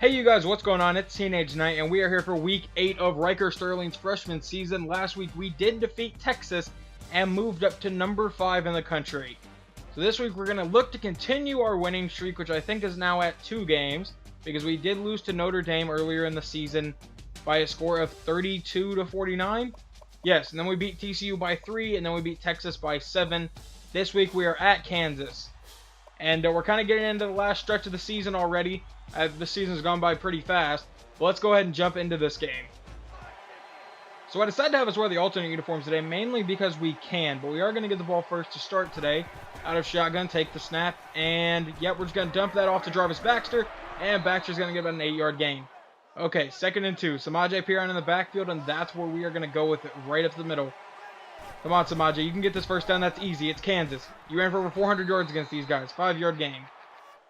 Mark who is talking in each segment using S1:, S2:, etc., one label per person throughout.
S1: Hey you guys, what's going on? It's Teenage Knight, and we are here for Week 8 of Riker Sterling's freshman season. Last week we did defeat Texas and moved up to number 5 in the country. So this week we're going to look to continue our winning streak, which I think is now at 2 games, because we did lose to Notre Dame earlier in the season by a score of 32-49. Yes, and then we beat TCU by 3, and then we beat Texas by 7. This week we are at Kansas. And we're kind of getting into the last stretch of the season already. The season's gone by pretty fast. But let's go ahead and jump into this game. So I decided to have us wear the alternate uniforms today, mainly because we can. But we are going to get the ball first to start today. Out of shotgun, take the snap. And, yep, we're just going to dump that off to Jarvis Baxter. And Baxter's going to get about an 8-yard gain. Okay, 2nd and 2. Samaje Perine in the backfield, and that's where we are going to go with it, right up the middle. Come on, Samaje. You can get this first down. That's easy. It's Kansas. You ran for over 400 yards against these guys. 5-yard gain.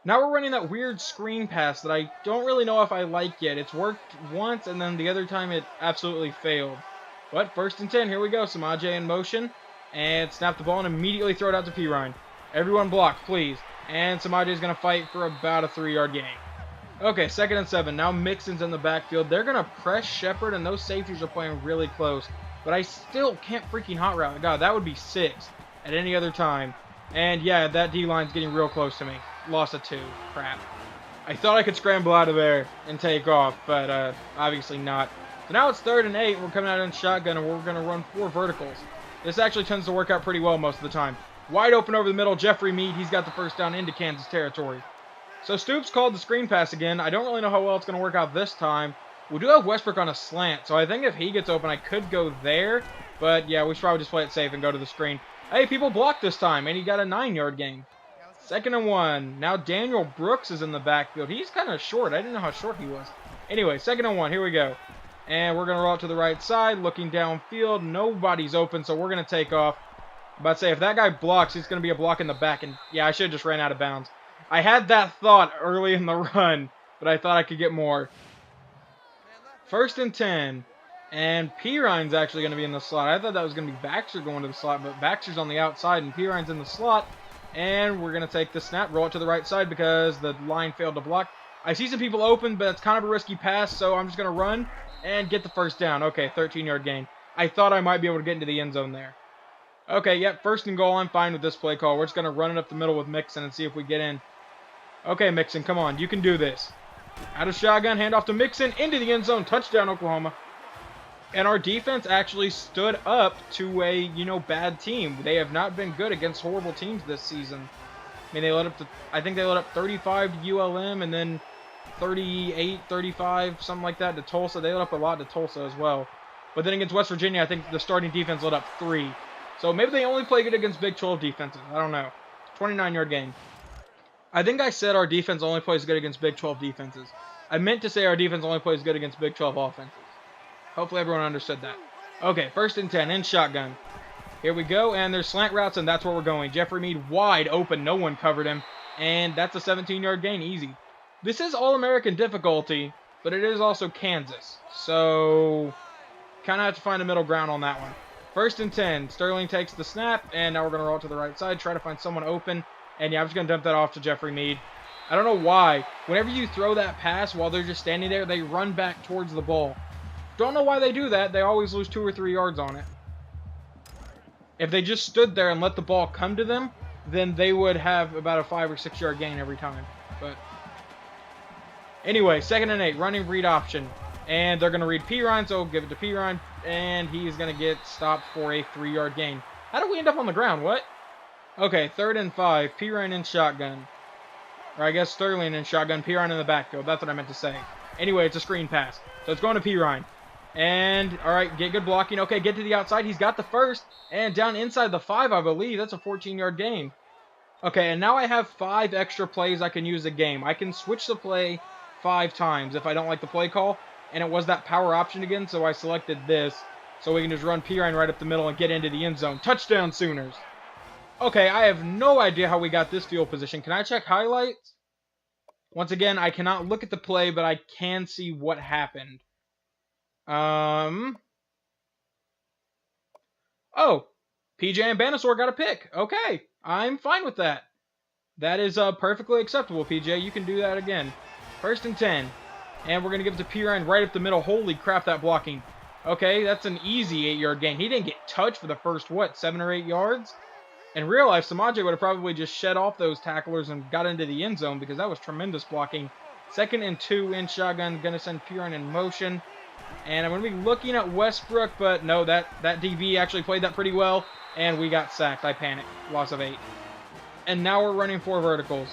S1: Now we're running that weird screen pass that I don't really know if I like yet. It's worked once, and then the other time it absolutely failed. But 1st and 10. Here we go. Samaje in motion. And snap the ball and immediately throw it out to Perine. Everyone block, please. And Samaje is going to fight for about a 3-yard gain. Okay, 2nd and 7. Now Mixon's in the backfield. They're going to press Shepard, and those safeties are playing really close. But I still can't freaking hot route. God, that would be 6 at any other time. And yeah, that D-line's getting real close to me. Lost a 2. Crap. I thought I could scramble out of there and take off, but obviously not. So now it's 3rd and 8. We're coming out in shotgun, and we're going to run 4 verticals. This actually tends to work out pretty well most of the time. Wide open over the middle, Jeffrey Mead. He's got the first down into Kansas territory. So Stoops called the screen pass again. I don't really know how well it's going to work out this time. We do have Westbrook on a slant, so I think if he gets open, I could go there. But yeah, we should probably just play it safe and go to the screen. Hey, people blocked this time, and he got a 9-yard gain. 2nd and 1. Now Daniel Brooks is in the backfield. He's kind of short. I didn't know how short he was. Anyway, 2nd and 1. Here we go. And we're going to roll out to the right side, looking downfield. Nobody's open, so we're going to take off. I'm about to say, if that guy blocks, he's going to be a block in the back. And yeah, I should have just ran out of bounds. I had that thought early in the run, but I thought I could get more. 1st and 10. And Perine's actually going to be in the slot. I thought that was going to be Baxter going to the slot, but Baxter's on the outside and Perine's in the slot. And we're going to take the snap, roll it to the right side because the line failed to block. I see some people open, but it's kind of a risky pass, so I'm just going to run and get the first down. Okay, 13-yard gain. I thought I might be able to get into the end zone there. Okay, yep, 1st and goal. I'm fine with this play call. We're just going to run it up the middle with Mixon and see if we get in. Okay, Mixon, come on. You can do this. Out of shotgun, handoff to Mixon, into the end zone. Touchdown, Oklahoma. And our defense actually stood up to a, bad team. They have not been good against horrible teams this season. I mean, I think they let up 35 to ULM and then 38, 35, something like that to Tulsa. They let up a lot to Tulsa as well. But then against West Virginia, I think the starting defense let up 3. So maybe they only play good against Big 12 defenses. I don't know. 29-yard gain. I think I said our defense only plays good against Big 12 defenses. I meant to say our defense only plays good against Big 12 offenses. Hopefully everyone understood that. Okay, 1st and 10 in shotgun. Here we go, and there's slant routes, and that's where we're going. Jeffrey Mead wide open. No one covered him, and that's a 17-yard gain. Easy. This is All-American difficulty, but it is also Kansas. So, kind of have to find a middle ground on that one. 1st and 10. Sterling takes the snap, and now we're going to roll to the right side, try to find someone open. And yeah, I'm just going to dump that off to Jeffrey Mead. I don't know why. Whenever you throw that pass while they're just standing there, they run back towards the ball. Don't know why they do that. They always lose 2 or 3 yards on it. If they just stood there and let the ball come to them, then they would have about a 5 or 6 yard gain every time. But anyway, 2nd and 8, running read option. And they're going to read Perine, so give it to Perine. And he's going to get stopped for a 3-yard gain. How did we end up on the ground? What? Okay, 3rd and 5, Perine in shotgun. Or I guess Sterling in shotgun, Perine in the backfield. That's what I meant to say. Anyway, it's a screen pass. So it's going to Perine. And, alright, get good blocking. Okay, get to the outside. He's got the first. And down inside the 5, I believe. That's a 14-yard gain. Okay, and now I have 5 extra plays I can use a game. I can switch the play 5 times if I don't like the play call. And it was that power option again, so I selected this. So we can just run Perine right up the middle and get into the end zone. Touchdown, Sooners. Okay, I have no idea how we got this field position. Can I check highlights? Once again, I cannot look at the play, but I can see what happened. Oh, PJ and Banasaur got a pick. Okay, I'm fine with that. That is perfectly acceptable, PJ. You can do that again. 1st and 10. And we're going to give it to Pirine right up the middle. Holy crap, that blocking. Okay, that's an easy 8-yard gain. He didn't get touched for the first, what, 7 or 8 yards? In real life, Samaje would have probably just shed off those tacklers and got into the end zone because that was tremendous blocking. 2nd and 2 in shotgun. Going to send Pirine in motion. And I'm going to be looking at Westbrook, but no, that DB actually played that pretty well. And we got sacked. I panicked. Loss of 8. And now we're running 4 verticals.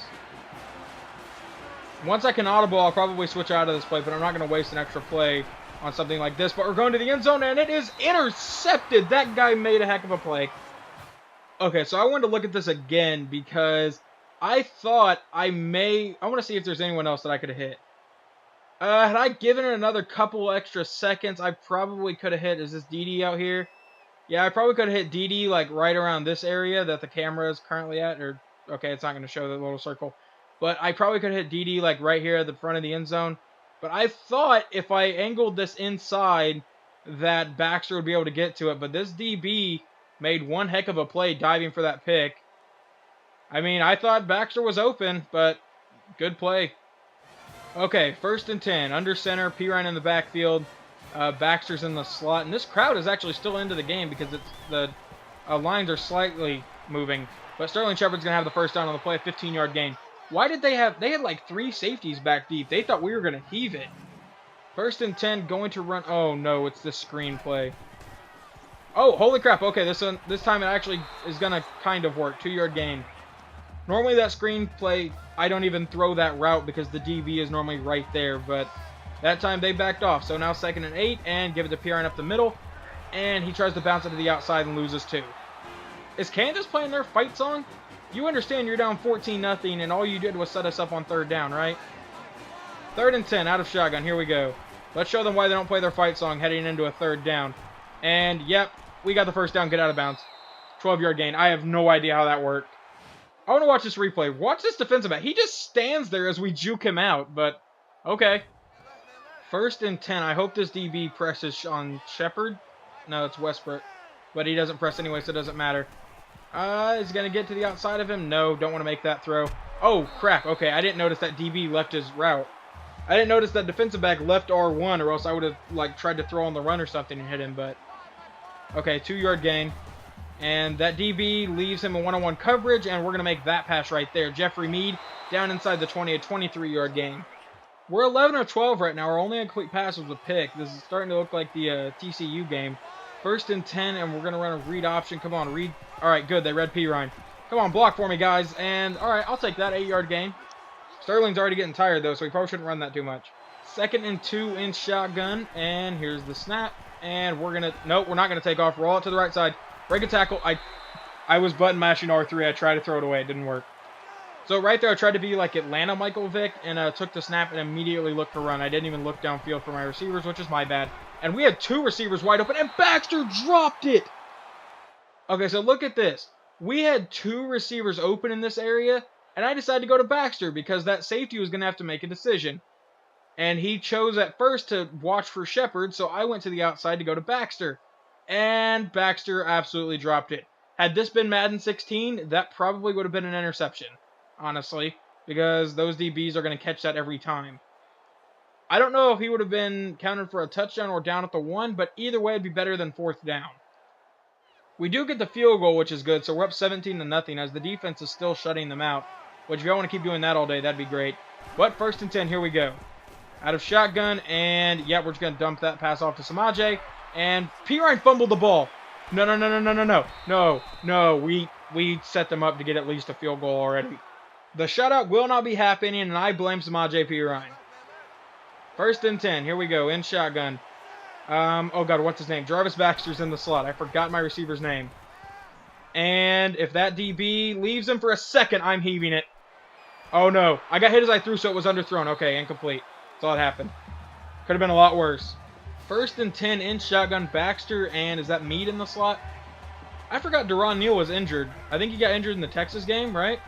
S1: Once I can audible, I'll probably switch out of this play, but I'm not going to waste an extra play on something like this. But we're going to the end zone, and it is intercepted. That guy made a heck of a play. Okay, so I wanted to look at this again because I thought I want to see if there's anyone else that I could have hit. Had I given it another couple extra seconds, I probably could have hit. Is this DD out here? Yeah, I probably could have hit DD like right around this area that the camera is currently at. Or, okay, it's not going to show the little circle. But I probably could have hit DD like right here at the front of the end zone. But I thought if I angled this inside that Baxter would be able to get to it. But this DB made one heck of a play diving for that pick. I mean, I thought Baxter was open, but good play. Okay, 1st and 10. Under center, Pirine in the backfield. Baxter's in the slot. And this crowd is actually still into the game because it's the lines are slightly moving. But Sterling Shepard's going to have the first down on the play, 15-yard gain. Why did they had like 3 safeties back deep. They thought we were going to heave it. 1st and 10, going to run. Oh, no, it's this screen play. Oh, holy crap. Okay, this time it actually is going to kind of work. 2-yard gain. Normally that screen play, I don't even throw that route because the DB is normally right there. But that time they backed off. So now 2nd and 8 and give it to Pirine up the middle. And he tries to bounce it to the outside and loses 2. Is Kansas playing their fight song? You understand you're down 14-0 and all you did was set us up on 3rd down, right? 3rd and 10 out of shotgun. Here we go. Let's show them why they don't play their fight song heading into a 3rd down. And, yep, we got the first down. Get out of bounds. 12-yard gain. I have no idea how that worked. I want to watch this replay. Watch this defensive back. He just stands there as we juke him out, but okay. 1st and 10. I hope this DB presses on Shepard. No, it's Westbrook. But he doesn't press anyway, so it doesn't matter. Is he going to get to the outside of him? No, don't want to make that throw. Oh, crap. Okay, I didn't notice that DB left his route. I didn't notice that defensive back left R1, or else I would have like tried to throw on the run or something and hit him, but... Okay, 2-yard gain. And that DB leaves him in one-on-one coverage, and we're going to make that pass right there. Jeffrey Mead down inside the 20, a 23-yard gain. We're 11 or 12 right now. Our only incomplete pass was a pick. This is starting to look like the TCU game. 1st and 10, and we're going to run a read option. Come on, read. All right, good. They read Pirine. Come on, block for me, guys. And, all right, I'll take that 8-yard gain. Sterling's already getting tired, though, so we probably shouldn't run that too much. 2nd and 2 in shotgun, and here's the snap. And we're going to, nope, we're not going to take off. Roll it to the right side. Break a tackle. I was button mashing R3. I tried to throw it away. It didn't work. So right there, I tried to be like Atlanta Michael Vick and took the snap and immediately looked to run. I didn't even look downfield for my receivers, which is my bad. And we had 2 receivers wide open, and Baxter dropped it. Okay, so look at this. We had 2 receivers open in this area, and I decided to go to Baxter because that safety was going to have to make a decision. And he chose at first to watch for Shepard, so I went to the outside to go to Baxter. And Baxter absolutely dropped it. Had this been Madden 16, that probably would have been an interception, honestly, because those DBs are going to catch that every time. I don't know if he would have been counted for a touchdown or down at the 1, but either way, it'd be better than 4th down. We do get the field goal, which is good, so we're up 17-0 as the defense is still shutting them out, which if y'all want to keep doing that all day, that'd be great. But 1st and 10, here we go. Out of shotgun, and yeah, we're just going to dump that pass off to Samaje, and Pirine fumbled the ball. No, we set them up to get at least a field goal already. The shutout will not be happening, and I blame Samaje Pirine. 1st and 10, here we go, in shotgun. Oh god, what's his name? Jarvis Baxter's in the slot. I forgot my receiver's name. And if that DB leaves him for a second, I'm heaving it. Oh no, I got hit as I threw, so it was underthrown. Okay, incomplete. That's all that happened. Could have been a lot worse. 1st and 10 in shotgun, Baxter, and is that Mead in the slot? I forgot Deron Neal was injured. I think he got injured in the Texas game, right?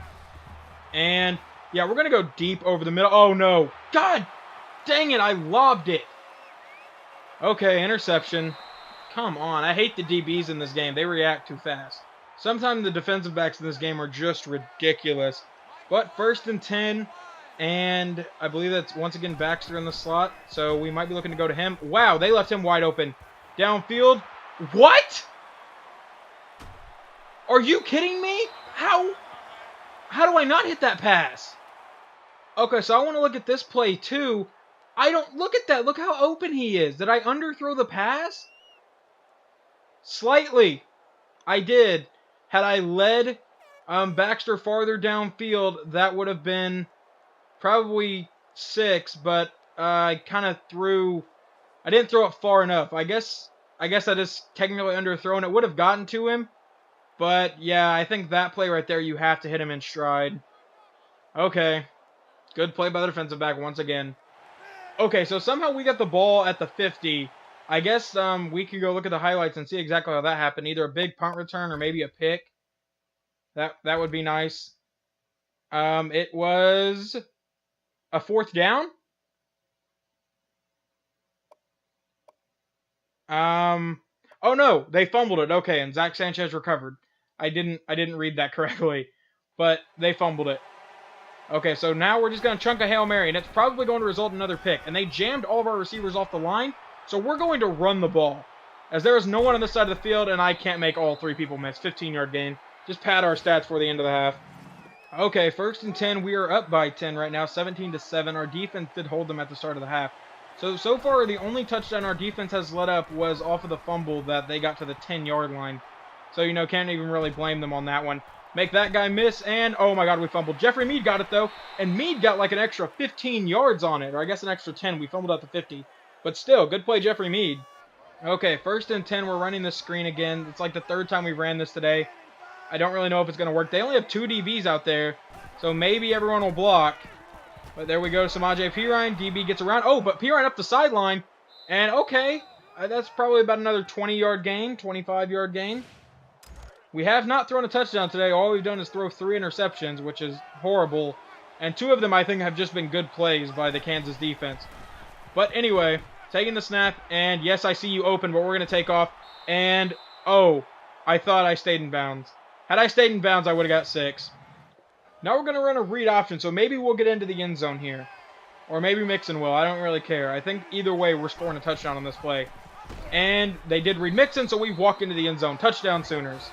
S1: And, yeah, we're going to go deep over the middle. Oh, no. God dang it, I lobbed it. Okay, interception. Come on, I hate the DBs in this game. They react too fast. Sometimes the defensive backs in this game are just ridiculous. But 1st and 10, And I believe that's once again Baxter in the slot. So we might be looking to go to him. Wow, they left him wide open. Downfield. What? Are you kidding me? How do I not hit that pass? Okay, so I want to look at this play too. I don't look at that. Look how open he is. Did I underthrow the pass? Slightly. I did. Had I led Baxter farther downfield, that would have been probably 6, but I kind of threw... I didn't throw it far enough. I guess I just technically underthrown. It would have gotten to him, but yeah, I think that play right there, you have to hit him in stride. Okay. Good play by the defensive back once again. Okay, so somehow we got the ball at the 50. I guess we can go look at the highlights and see exactly how that happened. Either a big punt return or maybe a pick. That would be nice. It was a 4th down. Oh no, they fumbled it. Okay, and Zach Sanchez recovered. I didn't read that correctly, but they fumbled it. Okay, so now we're just going to chunk a Hail Mary, and it's probably going to result in another pick. And they jammed all of our receivers off the line, so we're going to run the ball. As there is no one on this side of the field, and I can't make all 3 people miss. 15-yard gain. Just pad our stats for the end of the half. Okay, 1st and 10. We are up by 10 right now, 17-7. Our defense did hold them at the start of the half. So far, the only touchdown our defense has let up was off of the fumble that they got to the 10-yard line. So, you know, can't even really blame them on that one. Make that guy miss, and oh my god, we fumbled. Jeffrey Mead got it, though, and Mead got like an extra 15 yards on it, or I guess an extra 10. We fumbled out to 50. But still, good play, Jeffrey Mead. Okay, 1st and 10, we're running this screen again. It's like the 3rd time we ran this today. I don't really know if it's going to work. They only have 2 DBs out there, so maybe everyone will block. But there we go, Samaje Perine. DB gets around. Oh, but Perine up the sideline, and okay, that's probably about another 20-yard gain, 25-yard gain. We have not thrown a touchdown today. All we've done is throw 3 interceptions, which is horrible. And 2 of them, I think, have just been good plays by the Kansas defense. But anyway, taking the snap. And yes, I see you open, but we're going to take off. And, oh, I thought I stayed in bounds. Had I stayed in bounds, I would have got 6. Now we're going to run a read option, so maybe we'll get into the end zone here. Or maybe Mixon will. I don't really care. I think either way, we're scoring a touchdown on this play. And they did read Mixon, so we walk into the end zone. Touchdown, Sooners.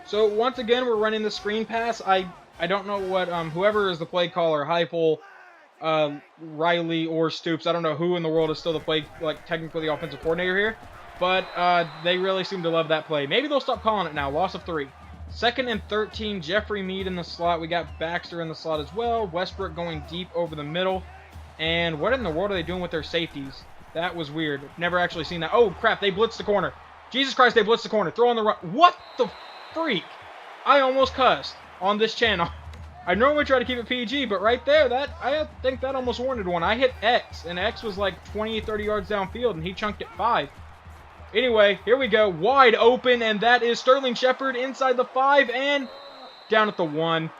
S1: So, once again, we're running the screen pass. I don't know what, whoever is the play caller, Heupel, Riley, or Stoops, I don't know who in the world is still the play, like, technically the offensive coordinator here. But, they really seem to love that play. Maybe they'll stop calling it now. Loss of 3. 2nd and 13, Jeffrey Mead in the slot. We got Baxter in the slot as well. Westbrook going deep over the middle. And what in the world are they doing with their safeties? That was weird. Never actually seen that. Oh, crap, they blitzed the corner. Jesus Christ, they blitzed the corner. Throw on the run. What the freak? I almost cussed on this channel. I normally try to keep it PG, but right there, I think that almost warranted one. I hit X, and X was like 20, 30 yards downfield, and he chunked it 5. Anyway, here we go. Wide open, and that is Sterling Shepard inside the 5 and down at the 1.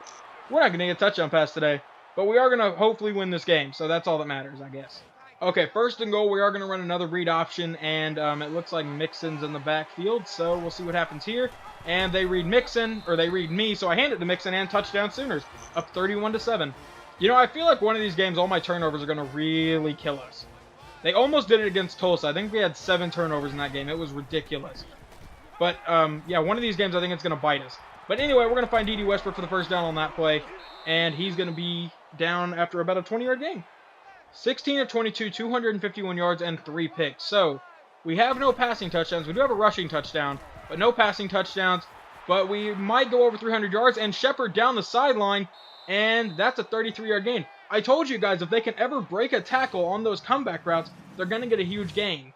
S1: We're not going to get a touchdown pass today, but we are going to hopefully win this game, so that's all that matters, I guess. Okay, 1st and goal, we are going to run another read option, and it looks like Mixon's in the backfield, so we'll see what happens here. And they read Mixon, or they read me, so I hand it to Mixon and touchdown Sooners, up 31-7. You know, I feel like one of these games, all my turnovers are going to really kill us. They almost did it against Tulsa. I think we had 7 turnovers in that game. It was ridiculous. But, yeah, one of these games, I think it's going to bite us. But anyway, we're going to find D.D. Westbrook for the 1st down on that play, and he's going to be down after about a 20-yard gain. 16 of 22, 251 yards, and 3 picks. So, we have no passing touchdowns. We do have a rushing touchdown, but no passing touchdowns. But we might go over 300 yards, and Shepard down the sideline, and that's a 33-yard gain. I told you guys, if they can ever break a tackle on those comeback routes, they're going to get a huge gain.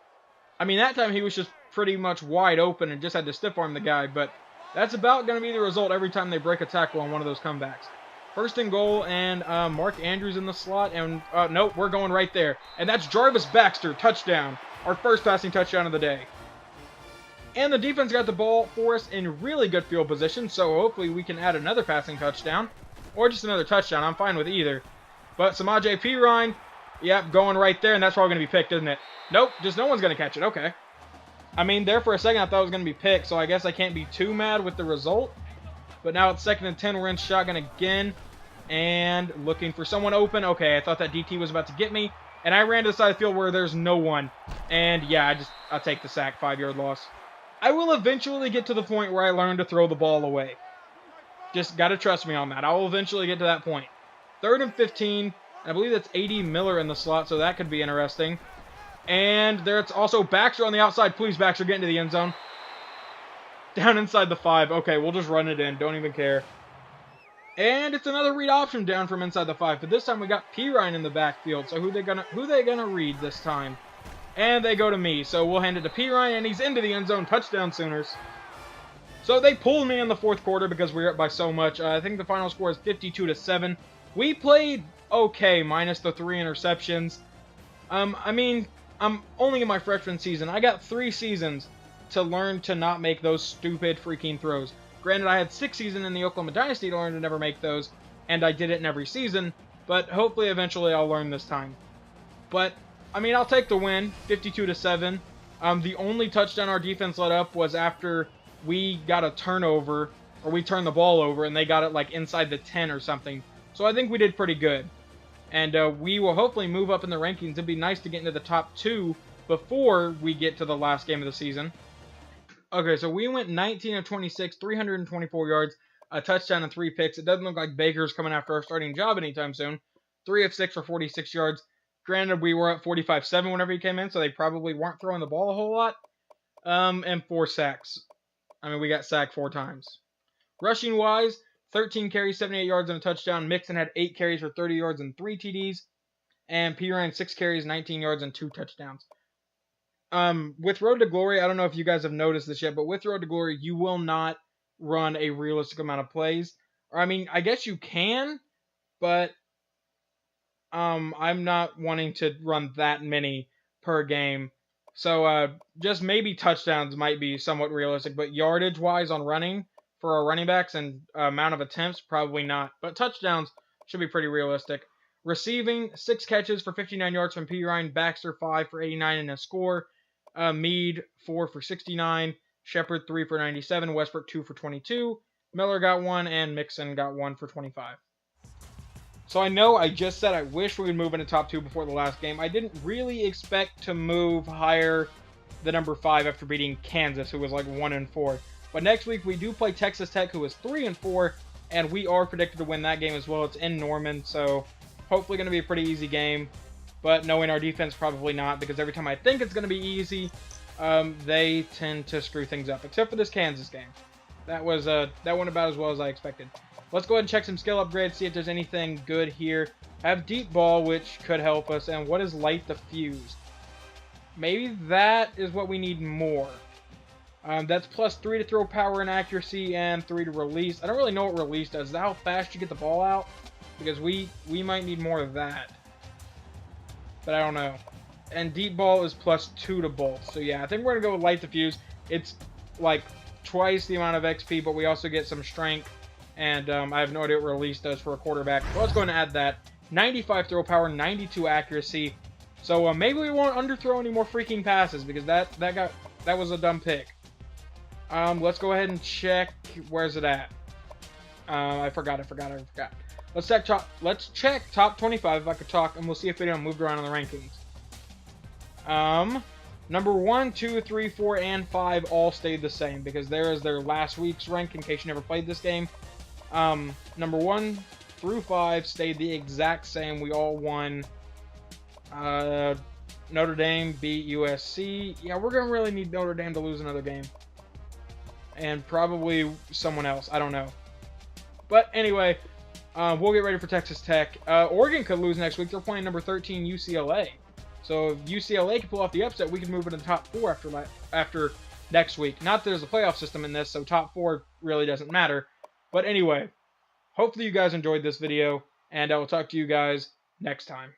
S1: I mean, that time he was just pretty much wide open and just had to stiff arm the guy, but that's about going to be the result every time they break a tackle on one of those comebacks. 1st and goal, and Mark Andrews in the slot, and nope, we're going right there. And that's Jarvis Baxter, touchdown. Our 1st passing touchdown of the day. And the defense got the ball for us in really good field position, so hopefully we can add another passing touchdown. Or just another touchdown, I'm fine with either. But Samaje Perine, yep, going right there, and that's probably going to be picked, isn't it? Nope, just no one's going to catch it, okay. I mean, there for a second I thought it was going to be picked, so I guess I can't be too mad with the result. But now it's 2nd and 10, we're in shotgun again. and looking for someone open. Okay, I thought that DT was about to get me, and I ran to the side of the field where there's no one. And yeah, I'll take the sack, 5-yard loss. I will eventually get to the point where I learn to throw the ball away. Just got to trust me on that. I will eventually get to that point. 3rd and 15. I believe that's A.D. Miller in the slot, so that could be interesting. And there's also Baxter on the outside. Please, Baxter, get into the end zone. Down inside the 5. Okay, we'll just run it in. Don't even care. And it's another read option down from inside the 5. But this time we got Pirine in the backfield. So who they gonna read this time? And they go to me. So we'll hand it to Pirine, and he's into the end zone. Touchdown, Sooners. So they pulled me in the 4th quarter because we were up by so much. I think the final score is 52-7. We played okay, minus the 3 interceptions. I mean, I'm only in my freshman season. I got 3 seasons to learn to not make those stupid freaking throws. Granted, I had 6 seasons in the Oklahoma Dynasty to learn to never make those, and I did it in every season, but hopefully eventually I'll learn this time. But, I mean, I'll take the win, 52-7. The only touchdown our defense let up was after we got a turnover, or we turned the ball over, and they got it, like, inside the 10 or something. So I think we did pretty good. And we will hopefully move up in the rankings. It'd be nice to get into the top 2 before we get to the last game of the season. Okay, so we went 19 of 26, 324 yards, a touchdown and 3 picks. It doesn't look like Baker's coming after our starting job anytime soon. 3 of 6 for 46 yards. Granted, we were at 45-7 whenever he came in, so they probably weren't throwing the ball a whole lot. And 4 sacks. I mean, we got sacked 4 times. Rushing-wise, 13 carries, 78 yards, and a touchdown. Mixon had 8 carries for 30 yards and 3 TDs. And Pirine, 6 carries, 19 yards, and 2 touchdowns. With Road to Glory, I don't know if you guys have noticed this yet, but with Road to Glory, you will not run a realistic amount of plays. Or, I mean, I guess you can, but I'm not wanting to run that many per game. So, just maybe touchdowns might be somewhat realistic, but yardage-wise on running for our running backs and amount of attempts, probably not. But touchdowns should be pretty realistic. Receiving, 6 catches for 59 yards from Pirine, Baxter 5 for 89 and a score. Mead 4 for 69, Shepard 3 for 97, Westbrook 2 for 22, Miller got 1, and Mixon got 1 for 25. So I know I just said I wish we would move into top 2 before the last game. I didn't really expect to move higher than number 5 after beating Kansas, who was like 1-4. But next week we do play Texas Tech, who is 3-4, and we are predicted to win that game as well. It's in Norman, so hopefully going to be a pretty easy game. But knowing our defense, probably not, because every time I think it's going to be easy, they tend to screw things up, except for this Kansas game. That went about as well as I expected. Let's go ahead and check some skill upgrades, see if there's anything good here. I have deep ball, which could help us, and what is light the fuse? Maybe that is what we need more. That's plus 3 to throw power and accuracy, and 3 to release. I don't really know what release does. Is that how fast you get the ball out? Because we might need more of that. But I don't know. And deep ball is plus 2 to bolt. So yeah, I think we're going to go with light diffuse. It's like twice the amount of XP, but we also get some strength. And I have no idea what release does for a quarterback. So let's go and add that. 95 throw power, 92 accuracy. So maybe we won't underthrow any more freaking passes, because that was a dumb pick. Let's go ahead and check. Where's it at? I forgot. Let's check top 25 if I could talk, and we'll see if anyone moved around in the rankings. Number 1, 2, 3, 4, and 5 all stayed the same, because there is their last week's rank in case you never played this game. Number 1 through 5 stayed the exact same. We all won. Notre Dame beat USC. Yeah, we're going to really need Notre Dame to lose another game. And probably someone else. I don't know. But anyway, we'll get ready for Texas Tech. Oregon could lose next week. They're playing number 13 UCLA. So if UCLA can pull off the upset, we can move into the top 4 after next week. Not that there's a playoff system in this, so top 4 really doesn't matter. But anyway, hopefully you guys enjoyed this video, and I will talk to you guys next time.